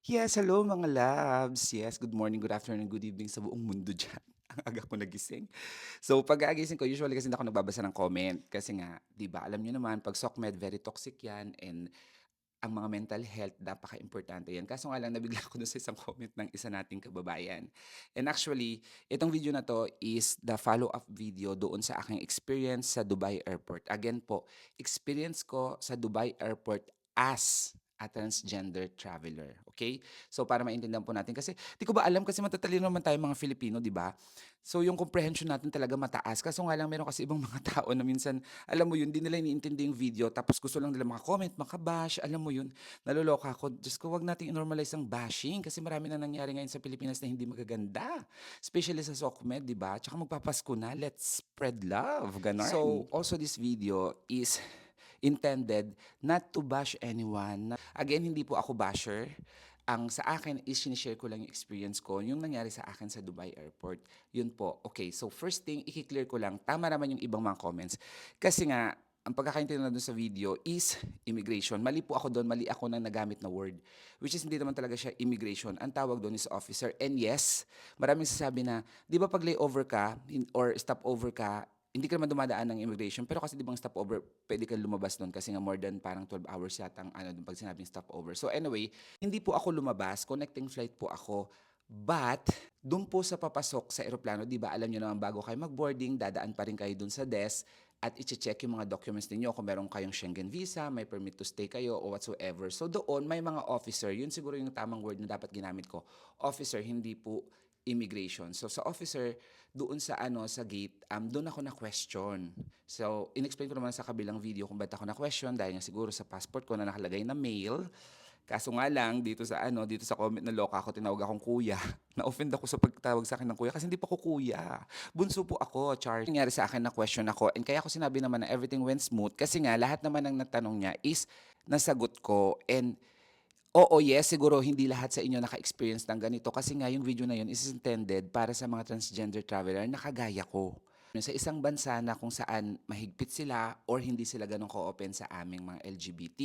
Yes, hello mga labs. Yes, good morning, good afternoon, good evening sa buong mundo diyan. Ang aga ko nagising. So, pagkagising ko usually kasi hindi ako nagbabasa ng comment kasi nga, 'di ba, alam niyo naman 'pag SOCMED very toxic 'yan and ang mga mental health napaka-importante 'yan. Kaso nga lang nabigla ako dun sa isang comment ng isa nating kababayan. And actually, itong video na 'to is the follow-up video doon sa aking experience sa Dubai Airport. Again po, experience ko sa Dubai Airport as a transgender traveler, okay? So, para maintindihan po natin kasi 'di ko ba alam kasi matatalino naman tayong mga Filipino, 'di ba? So, yung comprehension natin talaga mataas kaso nga lang meron kasi ibang mga tao na minsan alam mo yun, 'di nila iniintindi yung video tapos gusto lang nila maka-comment, maka-bash, alam mo yun, naloloka ako. Diyos ko, 'wag nating i-normalize ang bashing kasi marami na nangyari ngayon sa Pilipinas na hindi magaganda. Especially sa SOCMED, 'di ba? Tsaka magpapasko na, let's spread love, gano'n. So, also this video is intended not to bash anyone. Again, hindi po ako basher. Ang sa akin is sinishare ko lang yung experience ko, yung nangyari sa akin sa Dubai Airport. Yun po. Okay, so first thing, i-clear ko lang, tama naman yung ibang mga comments. Kasi nga, ang pagkakaintindi na dun sa video is immigration. Mali po ako doon, mali ako nang nagamit na word. Which is hindi naman talaga siya immigration. Ang tawag doon is officer. And yes, maraming sasabi na, di ba pag layover ka or stopover ka, hindi ka naman dumadaan ng immigration, pero kasi 'di bang stopover, puwede kang lumabas do'n kasi nga more than parang 12 hours yata ang ano do'n 'pag sinabing stopover. So anyway, hindi po ako lumabas, connecting flight po ako. But do'n po sa papasok sa eroplano, 'di ba alam niyo naman bago kayo mag-boarding, dadaan pa rin kayo do'n sa desk at iche-check yung mga documents ninyo kung meron kayong Schengen visa, may permit to stay kayo o whatsoever. So doon may mga officer, yun siguro yung tamang word na dapat ginamit ko. Officer, hindi po immigration. So sa officer, doon sa ano sa gate, doon ako na question. So inexplain ko naman sa kabilang video kung ba't ako na question dahil nga siguro sa passport ko na nakalagay na male. Kaso nga lang dito sa ano, dito sa comment na loka ako tinawag akong kuya. Na-offend ako sa pagtawag sa akin ng kuya kasi hindi pa ko kuya. Bunso po ako, Char. Nangyari sa akin na question ako and kaya ako sinabi naman na everything went smooth kasi nga lahat naman ng natanong niya is nasagot ko and oo, yes, siguro hindi lahat sa inyo naka-experience ng ganito kasi nga yung video na yun is intended para sa mga transgender traveler na kagaya ko. Sa isang bansa na kung saan mahigpit sila or hindi sila ganun ka-open sa aming mga LGBT.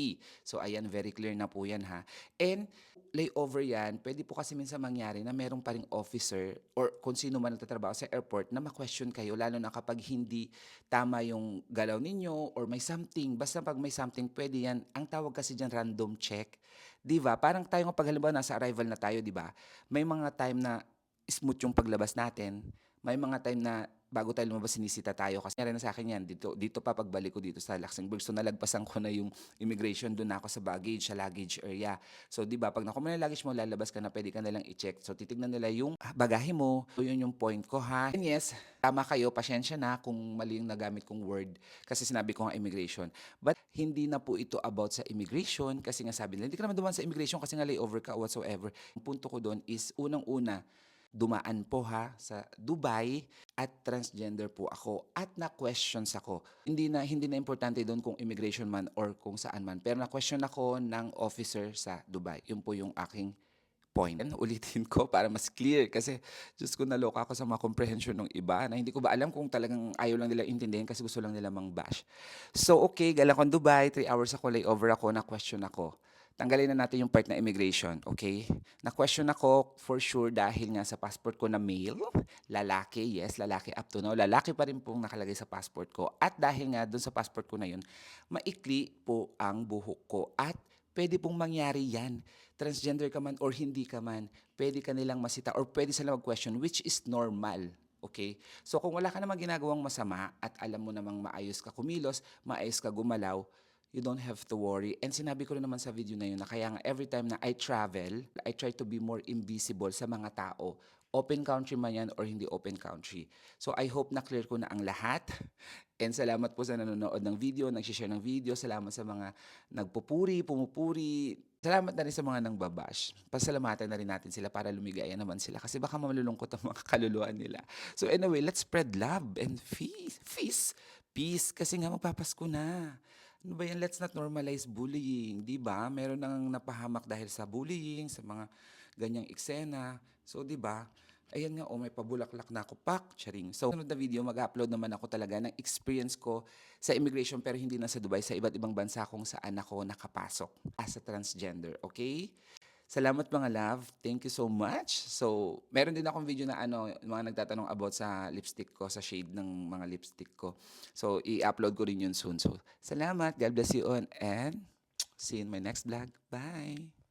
So ayan, very clear na po yan ha. And layover yan, pwede po kasi minsan mangyari na meron pa ring officer or kung sino man nagtatrabaho sa airport na ma-question kayo lalo na kapag hindi tama yung galaw ninyo or may something. Basta pag may something, pwede yan. Ang tawag kasi dyan random check. 'Di ba? Parang tayo kapag halimbawa nasa arrival na tayo, 'di ba? May mga time na smooth yung paglabas natin. May mga time na bago tayo lumabas sinisita tayo kasi nangyari na sa akin 'yan dito pa pagbalik ko dito sa Luxembourg. So nalagpasan ko na yung immigration doon na ako sa baggage, sa luggage area. So 'di ba pag nakuha mo na yung luggage mo, lalabas ka na, pwede ka na lang i-check. So titignan nila yung bagahe mo. So yun yung point ko ha. And yes, tama kayo, pasensya na kung mali yung nagamit kong word kasi sinabi ko nga immigration. But hindi na po ito about sa immigration kasi nga sabi nila, hindi ka naman dumaan sa immigration kasi nga layover ka or whatsoever. Ang punto ko doon is unang-una, dumaan po ha sa Dubai at transgender po ako at na-questions ako. Hindi na importante doon kung immigration man or kung saan man. Pero na-question ako ng officer sa Dubai. Yun po yung aking point. And ulitin ko para mas clear kasi Diyos ko naloka ako sa mga comprehension ng iba na hindi ko ba alam kung talagang ayaw lang nila intindihin kasi gusto lang nila mang-bash. So okay, galang ko Dubai, 3 hours ako layover ako, na-question ako. Tanggalin na natin yung part na immigration, okay? Na-question ako for sure dahil nga sa passport ko na male, lalaki, yes, lalaki up to now, lalaki pa rin pong nakalagay sa passport ko. At dahil nga dun sa passport ko na yun, maikli po ang buhok ko at pwede pong mangyari yan. Transgender ka man or hindi ka man, pwede ka nilang masita or pwede sila mag-question which is normal. Okay? So kung wala ka namang ginagawang masama at alam mo namang maayos ka kumilos, maayos ka gumalaw, you don't have to worry. And sinabi ko rin naman sa video na yun na kaya nga every time na I travel, I try to be more invisible sa mga tao. Open country man yan or hindi open country. So I hope na clear ko na ang lahat. And salamat po sa nanonood ng video, nag-share ng video. Salamat sa mga nagpupuri, pumupuri. Salamat na rin sa mga nangbabash. Pasalamatan na rin natin sila para lumigaya naman sila kasi baka malulungkot ang mga kaluluwa nila. So anyway, let's spread love and peace. Peace. Peace kasi nga magpapasko na. Ano ba yan? Let's not normalize bullying, 'di ba? Meron nang napahamak dahil sa bullying, sa mga ganyang eksena. So 'di ba? Ayan nga, oh, may pabulaklak na ako, pak, charing. So, sunod na video, mag-upload naman ako talaga ng experience ko sa immigration pero hindi na sa Dubai, sa iba't ibang bansa kung saan ako nakapasok as a transgender, okay? Salamat mga love. Thank you so much. So, meron din akong video na ano, mga nagtatanong about sa lipstick ko, sa shade ng mga lipstick ko. So, i-upload ko rin yun soon. So, salamat. God bless you all and see you in my next vlog. Bye!